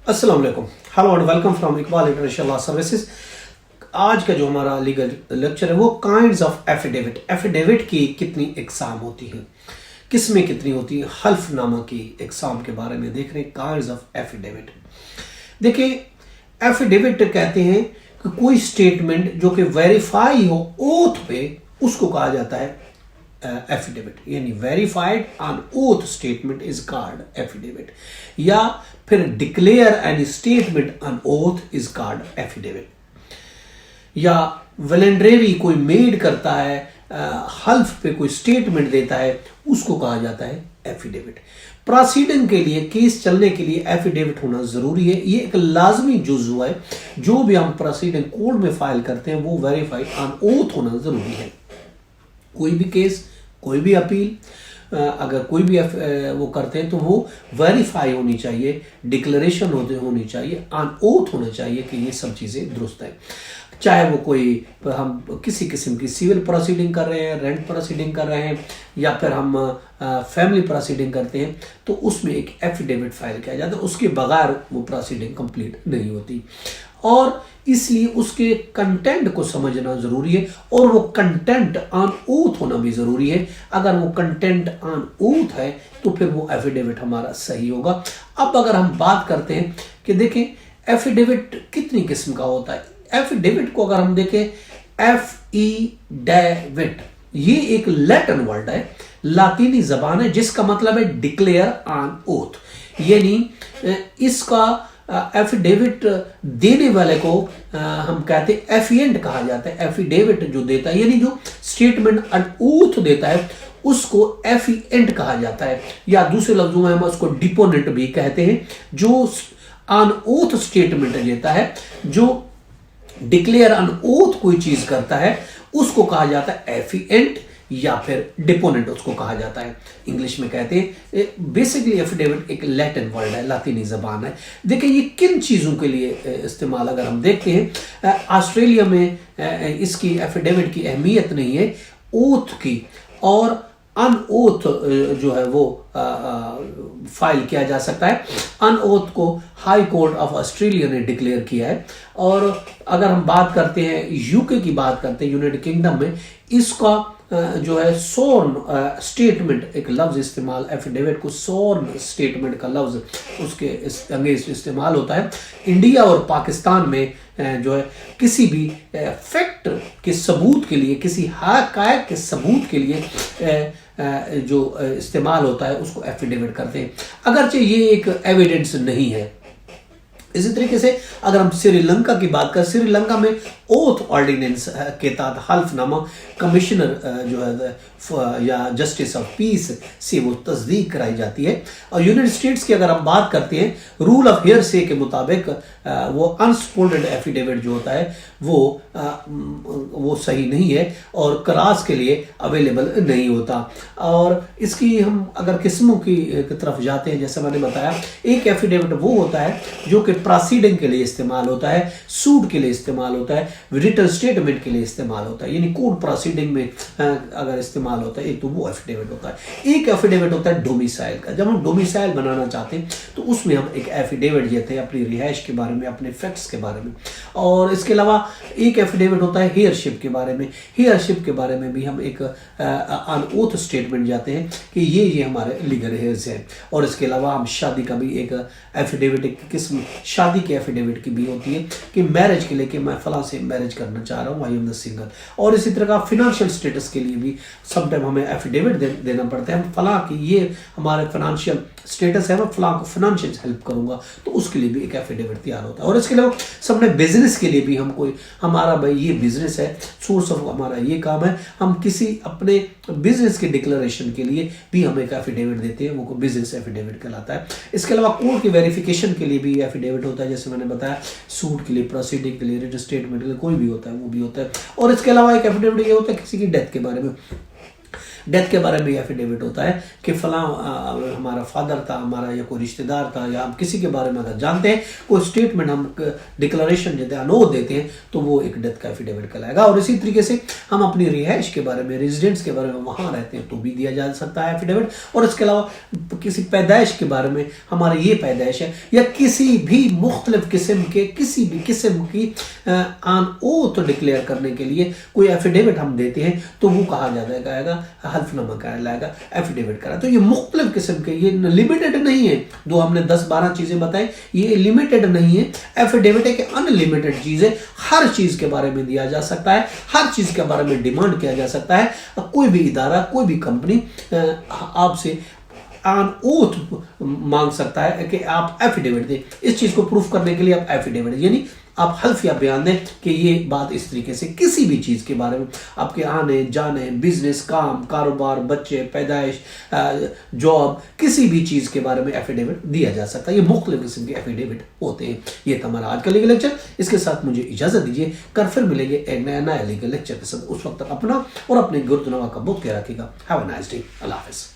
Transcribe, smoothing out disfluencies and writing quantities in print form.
अस्सलाम वालेकुम, hello and welcome from Iqbal international law services. आज का जो हमारा लीगल लेक्चर है वो काइंड्स ऑफ एफिडेविट। एफिडेविट की कितनी इकसाम होती हैं, किस्में कितनी होती हैं, हल्फनामा की इकसाम के बारे में देख रहे हैं। काइंड्स ऑफ एफिडेविट देखिए, एफिडेविट कहते हैं कि कोई स्टेटमेंट जो कि वेरीफाई हो ओथ पे, उसको कहा जाता है एफिडेविट। यानी verified on oath statement is called affidavit, या फिर declare any statement on oath is called affidavit. या वॉलंटरी कोई मेड करता है, हल्फ पे कोई स्टेटमेंट देता है, उसको कहा जाता है एफिडेविट। प्रोसीडिंग के लिए, केस चलने के लिए एफिडेविट होना जरूरी है। ये एक लाजमी जुज़्व है। जो भी हम प्रोसीडिंग कोर्ट में फाइल करते हैं वो वेरीफाइड ऑन ओथ होना जरूरी है। कोई भी केस, कोई भी अपील, अगर कोई भी वो करते हैं तो वो वेरीफाई होनी चाहिए, डिक्लेरेशन होनी चाहिए, ऑन ओथ होना चाहिए कि ये सब चीज़ें दुरुस्त है। चाहे वो कोई, हम किसी किस्म की सिविल प्रोसीडिंग कर रहे हैं, रेंट प्रोसीडिंग कर रहे हैं, या फिर हम फैमिली प्रोसीडिंग करते हैं, तो उसमें एक एफिडेविट फाइल किया जाता है। उसके बगैर वो प्रोसीडिंग कंप्लीट नहीं होती, और इसलिए उसके कंटेंट को समझना जरूरी है, और वो कंटेंट ऑन ओथ होना भी जरूरी है। अगर वो कंटेंट ऑन ओथ है तो फिर वो एफिडेविट हमारा सही होगा। अब अगर हम बात करते हैं कि देखें एफिडेविट कितनी किस्म का होता है। एफिडेविट को अगर हम देखें, एफिडेविट ये एक लैटिन वर्ड है, लातीनी जबान है, जिसका मतलब है डिक्लेयर ऑन ओथ। यानी इसका एफिडेविट देने वाले को हम कहते हैं एफिएंट कहा जाता है। एफिडेविट जो देता है, यानी जो स्टेटमेंट ऑन ओथ देता है, उसको एफिएंट कहा जाता है, या दूसरे लफ्जों में हम उसको डिपोनेंट भी कहते हैं। जो ऑन ओथ स्टेटमेंट देता है, जो डिक्लेयर ऑन ओथ कोई चीज करता है, उसको कहा जाता है एफिएंट, या फिर डिपोनेंट उसको कहा जाता है। इंग्लिश में कहते हैं। बेसिकली एफिडेविट एक लैटिन वर्ड है, लातीनी जबान है। देखिए ये किन चीज़ों के लिए इस्तेमाल अगर हम देखते हैं, ऑस्ट्रेलिया में इसकी एफिडेविट की अहमियत नहीं है, ओथ की, और अन ओथ जो है वो फाइल किया जा सकता है। अन ओथ को हाई कोर्ट ऑफ ऑस्ट्रेलिया ने डिक्लेयर किया है। और अगर हम बात करते हैं यूके की, बात करते हैं यूनाइटेड किंगडम में, इसका जो है सोर्न स्टेटमेंट एक लफ्ज इस्तेमाल, एफिडेविट को सोर्न स्टेटमेंट का लफ्ज उसके अंग्रेज इस्तेमाल होता है। इंडिया और पाकिस्तान में जो है किसी भी फैक्ट के सबूत के लिए, किसी हक़ाइक़ के सबूत के लिए जो इस्तेमाल होता है उसको एफिडेविट करते हैं, अगरचे ये एक एविडेंस नहीं है। इसी तरीके से अगर हम श्रीलंका की बात करें, श्रीलंका में ओथ ऑर्डिनेंस के तहत हल्फनामा कमिश्नर जो है या जस्टिस ऑफ पीस से वो तस्दीक कराई जाती है। और यूनाइटेड स्टेट्स की अगर हम बात करते हैं, रूल ऑफ हियरसे के मुताबिक वो अनसपोर्टेड एफिडेविट जो होता है वो सही नहीं है और क्रॉस के लिए अवेलेबल नहीं होता। और इसकी हम अगर किस्मों की तरफ जाते हैं, जैसे मैंने बताया, एक एफिडेविट वो होता है जो कि प्रोसीडिंग के लिए इस्तेमाल होता है, सूट के लिए इस्तेमाल होता है, रिटन स्टेटमेंट के लिए इस्तेमाल होता है, यानी कोर्ट प्रोसीडिंग में अगर इस्तेमाल होता है, एक तो वो एफिडेविट होता है। एक एफिडेविट होता है डोमिसाइल का। जब हम डोमिसाइल बनाना चाहते हैं तो उसमें हम एक एफिडेविट देते हैं अपनी रिहाइश के बारे में, अपने फैक्ट्स के बारे में। और इसके अलावा एक एफिडेविट होता है हेयरशिप के बारे में। हेयरशिप के बारे में भी हम एक ऑन ओथ स्टेटमेंट जाते हैं कि ये हमारे लीगल हेयर्स हैं। और इसके अलावा हम शादी का भी एक एफिडेविट, एक किस्म शादी के एफिडेविट की भी होती है कि मैरिज के लिए, कि मैं फलां से मैरिज करना चाह रहा हूँ, आई एम द सिंगल। और इसी तरह का फिनेंशियल स्टेटस के लिए भी समटाइम हमें एफिडेविट देना पड़ता है। हम फलां की ये हमारे फाइनेंशियल स्टेटस है, मैं फलां को फाइनेंशियल हेल्प करूंगा, तो उसके लिए भी एक एफिडेविट तैयार होता है। और इसके अलावा सबने बिजनेस के लिए भी हम कोई, हमारा भाई ये बिजनेस है, सोर्स ऑफ हमारा ये काम है, हम किसी अपने बिजनेस के डिक्लेरेशन के लिए भी हम एक एफिडेविट देते हैं, वो बिजनेस एफिडेविट कहलाता है। इसके अलावा कोर्ट की वेरिफिकेशन के लिए भी एफिडेविट होता है, जैसे मैंने बताया, सूट के लिए, प्रोसीडिंग के लिए, रिटन स्टेटमेंट के लिए, कोई भी होता है वो भी होता है। और इसके अलावा एक एफिडेविट ये होता है किसी की डेथ के बारे में। डेथ के बारे में एफिडेविट होता है कि फलां हमारा फादर था, हमारा या कोई रिश्तेदार था, या हम किसी के बारे में अगर जानते हैं, कोई स्टेटमेंट हम डिक्लेरेशन देते हैं, अनोट देते हैं, तो वो एक डेथ का एफिडेविट कहलाएगा। और इसी तरीके से हम अपनी रिहाइश के बारे में, रेजिडेंट्स के बारे में, वहाँ रहते हैं तो भी दिया जा सकता है एफिडेविट। और इसके अलावा किसी पैदाइश के बारे में, हमारी ये पैदाइश है, या किसी भी मुख्तलिफ किस्म के किसी भी किस्म की ऑन ओथ डिक्लेयर करने के लिए कोई एफिडेविट हम देते हैं, तो वो कहा जाएगा हल्फनामा कहलाएगा, एफिडेविट करा। तो ये मुख्तलिफ किस्म के, ये लिमिटेड नहीं है, जो हमने 10-12 चीजें बताई, ये लिमिटेड नहीं है। एफिडेविट एक अनलिमिटेड चीज है, हर चीज के बारे में दिया जा सकता है, हर चीज के बारे में डिमांड किया जा सकता है। कोई भी इदारा, कोई भी कंपनी आपसे ऑन ओथ मांग सकता है कि आप एफिडेविट दें। इस चीज को प्रूफ करने के लिए आप एफिडेविट, यानी आप हल्फ या बयान दें कि ये बात इस तरीके से, किसी भी चीज के बारे में, आपके आने जाने, बिजनेस, काम, कारोबार, बच्चे, पैदाइश, जॉब, किसी भी चीज के बारे में एफिडेविट दिया जा सकता है। ये मुख्तलिफ किस्म के एफिडेविट होते हैं। ये था हमारा आज का लीगल लेक्चर। इसके साथ मुझे इजाजत दीजिए, कल फिर मिलेंगे एक नया लीगल लेक्चर के साथ। उस वक्त तक अपना और अपने गुर्दनवा का बहुत ख्याल रखिएगा। Have a nice day. Allah Hafiz.